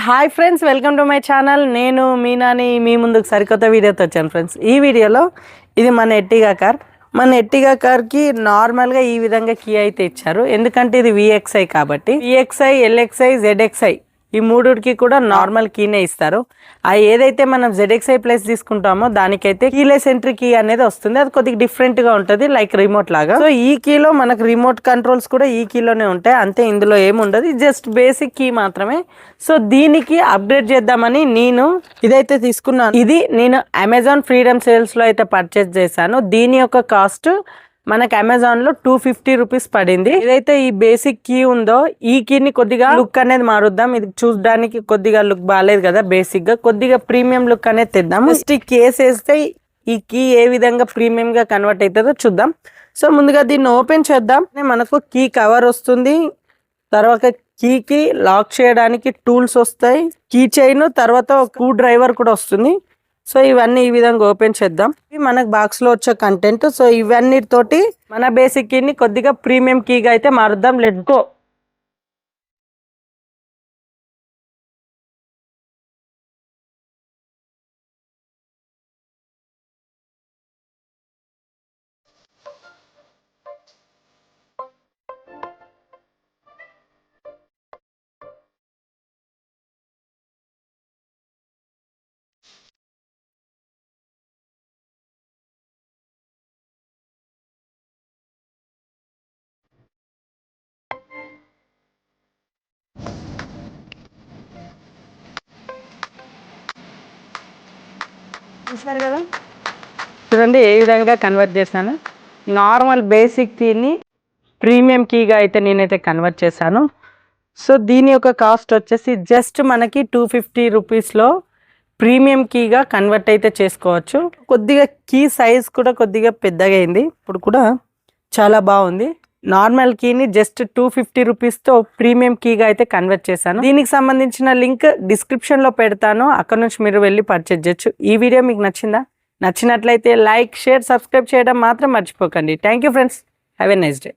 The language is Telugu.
Hi friends, welcome to my channel. నేను మీనాని మీ ముందుకు సరికొత్త వీడియోతో వచ్చాను ఫ్రెండ్స్. ఈ వీడియోలో ఇది మన ఎర్టిగా కార్. మన ఎర్టిగా కార్కి నార్మల్గా ఈ విధంగా కీ అయితే ఇచ్చారు, ఎందుకంటే ఇది విఎక్స్ఐ కాబట్టి. విఎక్స్ఐ, ఎల్ఎక్స్ఐ, జెడ్ఎక్స్ఐ ఈ మూడుకి కూడా నార్మల్ కీనే ఇస్తారు. ఏదైతే మనం జెడ్ఎక్స్ఐ ప్లస్ తీసుకుంటామో దానికైతే కీలెస్ ఎంట్రీ కీ అనేది వస్తుంది. అది కొద్దిగా డిఫరెంట్ గా ఉంటుంది, లైక్ రిమోట్ లాగా. సో ఈ కీలో మనకు రిమోట్ కంట్రోల్స్ కూడా ఈ కీలోనే ఉంటాయి, అంతే. ఇందులో ఏముండదు, జస్ట్ బేసిక్ కీ మాత్రమే. సో దీనికి అప్డేట్ చేద్దామని నేను ఇదైతే తీసుకున్నాను. ఇది నేను అమెజాన్ ఫ్రీడమ్ సేల్స్ లో అయితే పర్చేస్ చేశాను. దీని యొక్క కాస్ట్ మనకు అమెజాన్ లో 250 రూపీస్ పడింది. ఏదైతే ఈ బేసిక్ కీ ఉందో ఈ కీని కొద్దిగా లుక్ అనేది మారుద్దాం. ఇది చూడడానికి కొద్దిగా లుక్ బాగాలేదు కదా, బేసిక్ గా కొద్దిగా ప్రీమియం లుక్ అనేది తెద్దాం. ఫస్ట్ ఈ కేస్ వేస్తే ఈ కీ ఏ విధంగా ప్రీమియం గా కన్వర్ట్ అవుతుందో చూద్దాం. సో ముందుగా దీన్ని ఓపెన్ చేద్దాం. మనకు కీ కవర్ వస్తుంది, తర్వాత కీకి లాక్ చేయడానికి టూల్స్ వస్తాయి, కీ చైన్, తర్వాత స్క్రూ డ్రైవర్ కూడా వస్తుంది. సో ఇవన్నీ ఈ విధంగా ఓపెన్ చేద్దాం. మనకు బాక్స్ లో వచ్చే కంటెంట్. సో ఇవన్నిటితోటి మన బేసిక్ కీని కొద్దిగా ప్రీమియం కీగా అయితే మారుద్దాం. Let's go. చూసారు కదా, చూడండి ఏ విధంగా కన్వర్ట్ చేశాను. నార్మల్ బేసిక్ కీని ప్రీమియం కీగా అయితే నేనైతే కన్వర్ట్ చేశాను. సో దీని యొక్క కాస్ట్ వచ్చేసి జస్ట్ మనకి 250 రూపీస్లో ప్రీమియం కీగా కన్వర్ట్ అయితే చేసుకోవచ్చు. కొద్దిగా కీ సైజ్ కూడా కొద్దిగా పెద్దగా అయింది, ఇప్పుడు కూడా చాలా బాగుంది. నార్మల్ కీని జస్ట్ 250 రూపీస్తో ప్రీమియం కీగా అయితే కన్వర్ట్ చేశాను. దీనికి సంబంధించిన లింక్ డిస్క్రిప్షన్లో పెడతాను, అక్కడ నుంచి మీరు వెళ్ళి పర్చేజ్ చేయొచ్చు. ఈ వీడియో మీకు నచ్చిందా? నచ్చినట్లయితే లైక్, షేర్, సబ్స్క్రైబ్ చేయడం మాత్రం మర్చిపోకండి. Thank you friends, have a nice day.